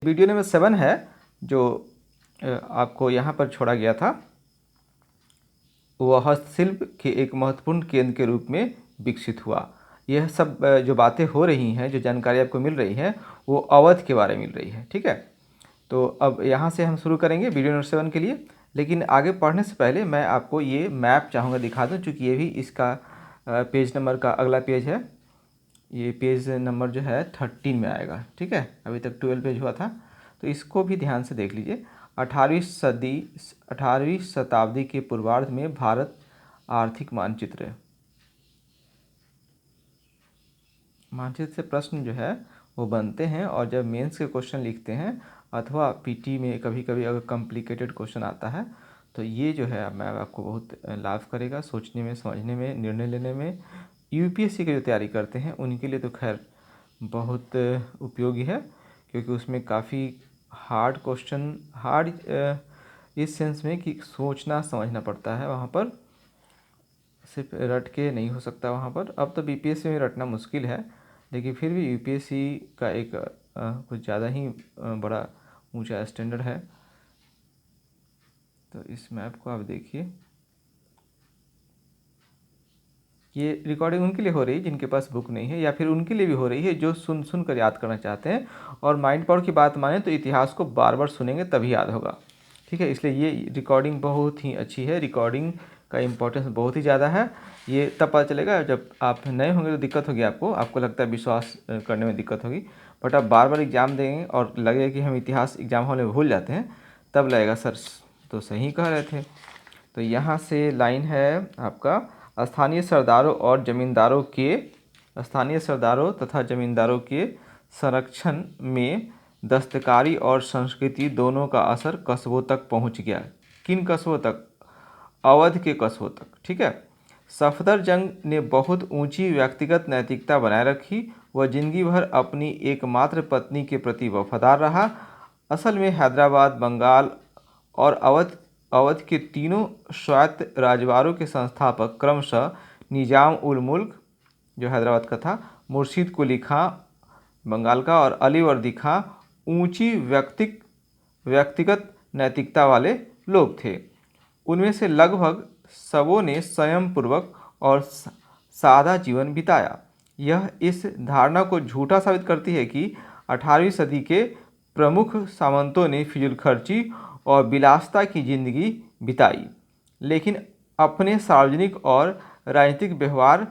Video number 7 है जो आपको यहाँ पर छोड़ा गया था। वह हस्तशिल्प के एक महत्वपूर्ण केंद्र के रूप में विकसित हुआ। यह सब जो बातें हो रही हैं, जो जानकारी आपको मिल रही है, वो अवध के बारे में मिल रही है। ठीक है, तो अब यहाँ से हम शुरू करेंगे वीडियो नंबर 7 के लिए। लेकिन आगे पढ़ने से पहले मैं आपको ये मैप चाहूँगा दिखा दूँ, चूँकि ये भी इसका पेज नंबर का अगला पेज है। ये पेज नंबर जो है 13 में आएगा। ठीक है, अभी तक 12 पेज हुआ था, तो इसको भी ध्यान से देख लीजिए। 18वीं शताब्दी के पूर्वार्ध में भारत आर्थिक मानचित्र से प्रश्न जो है वो बनते हैं, और जब मेंस के क्वेश्चन लिखते हैं अथवा पीटी में कभी कभी अगर कॉम्प्लिकेटेड क्वेश्चन आता है, तो ये जो है मैं आपको बहुत लाभ करेगा सोचने में, समझने में, निर्णय लेने में। यूपीएससी की जो तैयारी करते हैं उनके लिए तो खैर बहुत उपयोगी है, क्योंकि उसमें काफ़ी हार्ड क्वेश्चन, इस सेंस में कि सोचना समझना पड़ता है। वहाँ पर सिर्फ रट के नहीं हो सकता वहाँ पर। अब तो बीपीएससी में रटना मुश्किल है, लेकिन फिर भी यूपीएससी का एक कुछ ज़्यादा ही बड़ा ऊंचा स्टैंडर्ड है। तो इस मैप को आप देखिए, ये रिकॉर्डिंग उनके लिए हो रही है जिनके पास बुक नहीं है, या फिर उनके लिए भी हो रही है जो सुन सुन कर याद करना चाहते हैं। और माइंड पावर की बात माने तो इतिहास को बार बार सुनेंगे तभी याद होगा। ठीक है, इसलिए ये रिकॉर्डिंग बहुत ही अच्छी है। रिकॉर्डिंग का इम्पोर्टेंस बहुत ही ज़्यादा है। ये तब पता चलेगा जब आप नए होंगे तो दिक्कत होगी आपको लगता है विश्वास करने में दिक्कत होगी। बट आप बार बार एग्ज़ाम देंगे और लगेगा कि हम इतिहास एग्ज़ाम हॉल में भूल जाते हैं, तब लगेगा सर तो सही कह रहे थे। तो यहाँ से लाइन है आपका, स्थानीय सरदारों तथा जमींदारों के संरक्षण में दस्तकारी और संस्कृति दोनों का असर कस्बों तक पहुँच गया। किन कस्बों तक? अवध के कस्बों तक। ठीक है, सफदरजंग ने बहुत ऊंची व्यक्तिगत नैतिकता बनाए रखी। वह जिंदगी भर अपनी एकमात्र पत्नी के प्रति वफादार रहा। असल में हैदराबाद, बंगाल और अवध के तीनों स्वायत्त राजवाड़ों के संस्थापक क्रमशः निजाम उल मुल्क, जो हैदराबाद का था, मुर्शीद कुली खां बंगाल का, और अली वर्दी खां ऊंची व्यक्तिगत नैतिकता वाले लोग थे। उनमें से लगभग सबों ने संयमपूर्वक और सादा जीवन बिताया। यह इस धारणा को झूठा साबित करती है कि 18वीं सदी के प्रमुख सामंतों ने फिजूलखर्ची और विलासिता की जिंदगी बिताई, लेकिन अपने सार्वजनिक और राजनीतिक व्यवहार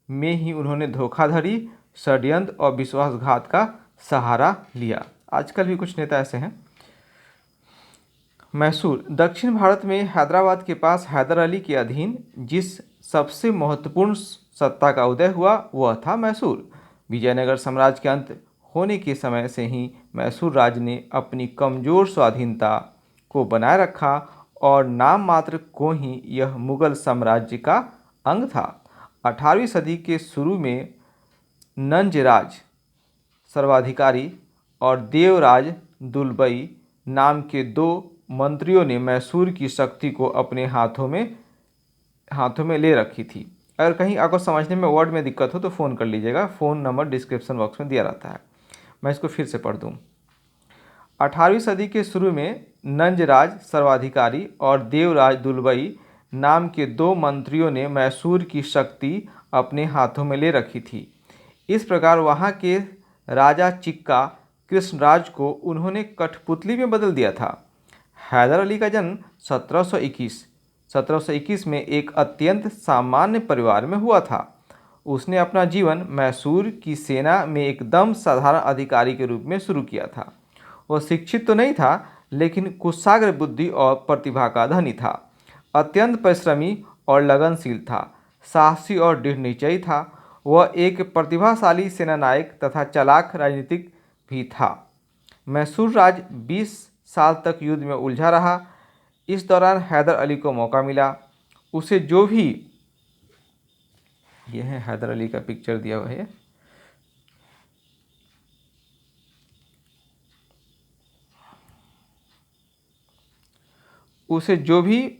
में ही उन्होंने धोखाधड़ी, षड्यंत्र और विश्वासघात का सहारा लिया। आजकल भी कुछ नेता ऐसे हैं। मैसूर, दक्षिण भारत में हैदराबाद के पास हैदर अली के अधीन जिस सबसे महत्वपूर्ण सत्ता का उदय हुआ वह था मैसूर। विजयनगर साम्राज्य के अंत होने के समय से ही मैसूर राज्य ने अपनी कमजोर स्वाधीनता को बनाए रखा, और नाम मात्र को ही यह मुगल साम्राज्य का अंग था। 18वीं सदी के शुरू में नंजराज सर्वाधिकारी और देवराज दुलबई नाम के दो मंत्रियों ने मैसूर की शक्ति को अपने हाथों में ले रखी थी। अगर कहीं आपको समझने में वर्ड में दिक्कत हो तो फ़ोन कर लीजिएगा, फ़ोन नंबर डिस्क्रिप्शन बॉक्स में दिया रहता है। मैं इसको फिर से पढ़ दूँ। 18वीं सदी के शुरू में नंजराज सर्वाधिकारी और देवराज दुलबई नाम के दो मंत्रियों ने मैसूर की शक्ति अपने हाथों में ले रखी थी। इस प्रकार वहाँ के राजा चिक्का कृष्णराज को उन्होंने कठपुतली में बदल दिया था। हैदर अली का जन्म 1721 में एक अत्यंत सामान्य परिवार में हुआ था। उसने अपना जीवन मैसूर की सेना में एकदम साधारण अधिकारी के रूप में शुरू किया था। वह शिक्षित तो नहीं था, लेकिन कुशाग्र बुद्धि और प्रतिभा का धनी था। अत्यंत परिश्रमी और लगनशील था, साहसी और दृढ़ निश्चयी था। वह एक प्रतिभाशाली सेनानायक तथा चालाक राजनीतिक भी था। मैसूर राज्य 20 साल तक युद्ध में उलझा रहा। इस दौरान हैदर अली को मौका मिला। उसे जो भी, यह है हैदर अली का पिक्चर दिया हुआ है, उसे जो भी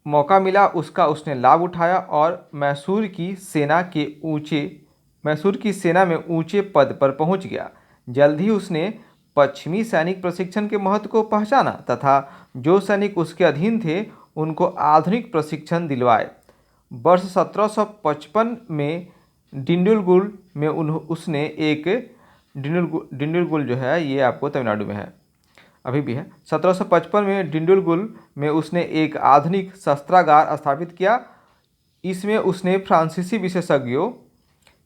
मौका मिला उसका उसने लाभ उठाया और मैसूर की सेना में ऊंचे पद पर पहुंच गया। जल्द ही उसने पश्चिमी सैनिक प्रशिक्षण के महत्व को पहचाना तथा जो सैनिक उसके अधीन थे उनको आधुनिक प्रशिक्षण दिलवाए। वर्ष 1755 में डिंडुलगुल में उसने एक डिंडुलगुल जो है ये आपको तमिलनाडु में है, अभी भी है। 1755 में डिंडुलगुल में उसने एक आधुनिक शस्त्रागार स्थापित किया। इसमें उसने फ्रांसीसी विशेषज्ञों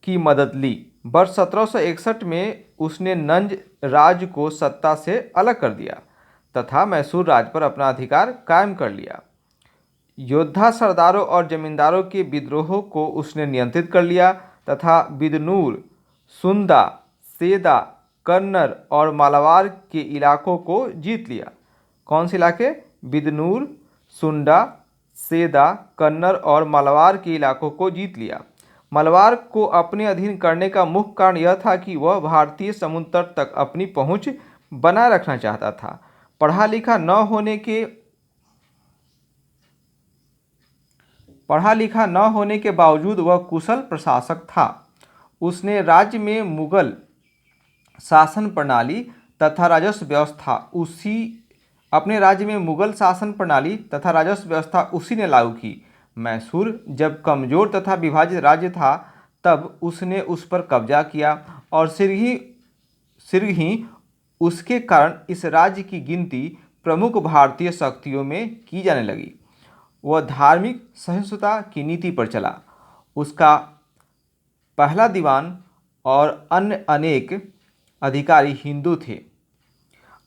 की मदद ली। वर्ष 1761 में उसने नंज राज को सत्ता से अलग कर दिया तथा मैसूर राज्य पर अपना अधिकार कायम कर लिया। योद्धा सरदारों और जमींदारों के विद्रोहों को उसने नियंत्रित कर लिया तथा बिदनूर, सुंदा, सेदा, कन्नर और मालाबार के इलाकों को जीत लिया। कौन से इलाके? बिदनूर, सुंडा, सेदा, कन्नर और मालाबार के इलाकों को जीत लिया। मलबार को अपने अधीन करने का मुख्य कारण यह था कि वह भारतीय समुद्र तट तक अपनी पहुंच बनाए रखना चाहता था। पढ़ा लिखा न होने के बावजूद वह कुशल प्रशासक था। उसने राज्य में मुगल शासन प्रणाली तथा राजस्व व्यवस्था उसी ने लागू की। मैसूर जब कमजोर तथा विभाजित राज्य था तब उसने उस पर कब्जा किया और शीघ्र ही उसके कारण इस राज्य की गिनती प्रमुख भारतीय शक्तियों में की जाने लगी। वह धार्मिक सहिष्णुता की नीति पर चला। उसका पहला दीवान और अन्य अनेक अधिकारी हिंदू थे।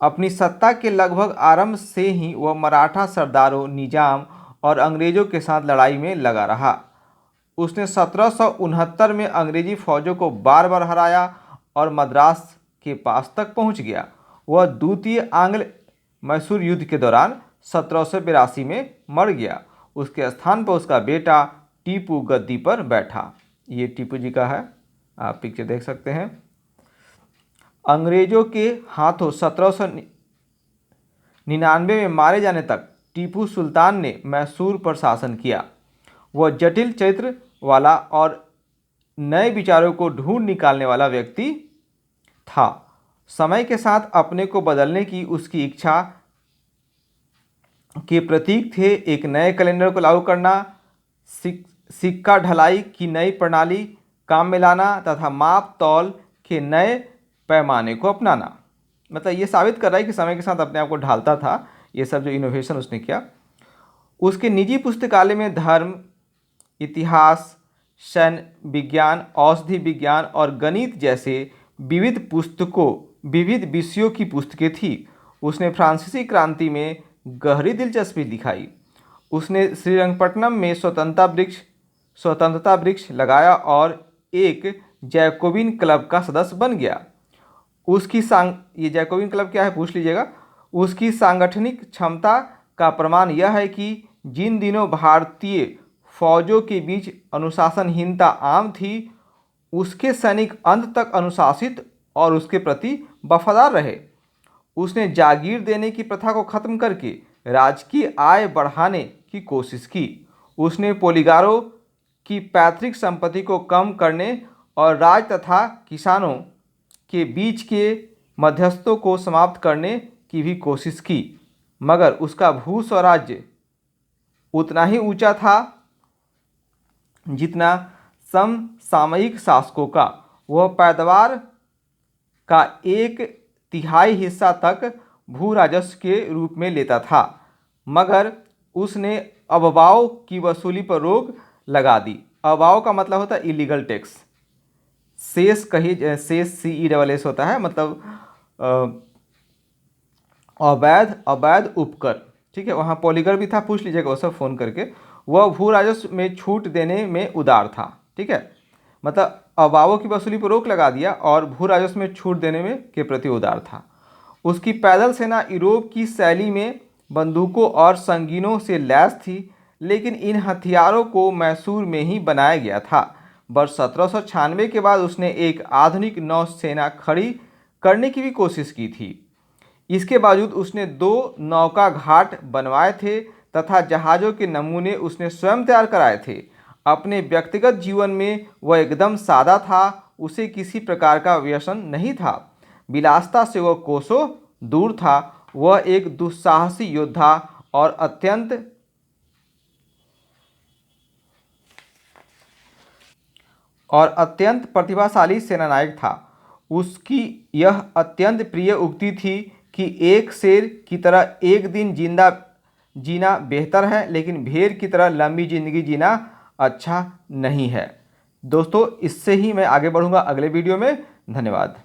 अपनी सत्ता के लगभग आरंभ से ही वह मराठा सरदारों, निजाम और अंग्रेजों के साथ लड़ाई में लगा रहा। उसने 1769 में अंग्रेजी फौजों को बार बार हराया और मद्रास के पास तक पहुंच गया। वह द्वितीय आंग्ल मैसूर युद्ध के दौरान 1782 में मर गया। उसके स्थान पर उसका बेटा टीपू गद्दी पर बैठा। ये टीपू जी का है, आप पिक्चर देख सकते हैं। अंग्रेजों के हाथों 1799 में मारे जाने तक टीपू सुल्तान ने मैसूर पर शासन किया। वह जटिल चरित्र वाला और नए विचारों को ढूंढ निकालने वाला व्यक्ति था। समय के साथ अपने को बदलने की उसकी इच्छा के प्रतीक थे एक नए कैलेंडर को लागू करना, सिक्का ढलाई की नई प्रणाली काम में लाना तथा माप तौल के नए पैमाने को अपनाना। मतलब ये साबित कर रहा है कि समय के साथ अपने आप को ढालता था। ये सब जो इनोवेशन उसने किया। उसके निजी पुस्तकालय में धर्म, इतिहास, सैन्य विज्ञान, औषधि विज्ञान और गणित जैसे विविध विषयों की पुस्तकें थी। उसने फ्रांसीसी क्रांति में गहरी दिलचस्पी दिखाई। उसने श्रीरंगपट्टनम में स्वतंत्रता वृक्ष लगाया और एक जैकोबिन क्लब का सदस्य बन गया। ये जैकोबिन क्लब क्या है पूछ लीजिएगा। उसकी सांगठनिक क्षमता का प्रमाण यह है कि जिन दिनों भारतीय फौजों के बीच अनुशासनहीनता आम थी, उसके सैनिक अंत तक अनुशासित और उसके प्रति वफादार रहे। उसने जागीर देने की प्रथा को खत्म करके राजकीय आय बढ़ाने की कोशिश की। उसने पोलीगारों की पैतृक संपत्ति को कम करने और राज तथा किसानों के बीच के मध्यस्थों को समाप्त करने की भी कोशिश की, मगर उसका भू स्वराज्य उतना ही ऊंचा था जितना समसामयिक शासकों का। वह पैदावार का 1/3 हिस्सा तक भू राजस्व के रूप में लेता था, मगर उसने अबवाओं की वसूली पर रोक लगा दी। अबवाओं का मतलब होता है इलीगल टैक्स। शेष CESS होता है, मतलब अवैध उपकर। ठीक है, वहाँ पॉलीगर भी था, पूछ लीजिएगा वो सब फ़ोन करके। वह भू राजस्व में छूट देने में उदार था। ठीक है, मतलब अबवाओं की वसूली पर रोक लगा दिया और भू राजस्व में छूट देने में के प्रति उदार था। उसकी पैदल सेना यूरोप की शैली में बंदूकों और संगीनों से लैस थी, लेकिन इन हथियारों को मैसूर में ही बनाया गया था। वर्ष 1796 के बाद उसने एक आधुनिक नौसेना खड़ी करने की भी कोशिश की थी। इसके बावजूद उसने 2 नौका घाट बनवाए थे तथा जहाज़ों के नमूने उसने स्वयं तैयार कराए थे। अपने व्यक्तिगत जीवन में वह एकदम सादा था। उसे किसी प्रकार का व्यसन नहीं था। विलासिता से वह कोसों दूर था। वह एक दुस्साहसी योद्धा और अत्यंत प्रतिभाशाली सेनानायक था। उसकी यह अत्यंत प्रिय उक्ति थी कि एक शेर की तरह एक दिन जिंदा जीना बेहतर है, लेकिन भेड़ की तरह लंबी जिंदगी जीना अच्छा नहीं है। दोस्तों, इससे ही मैं आगे बढ़ूंगा अगले वीडियो में। धन्यवाद।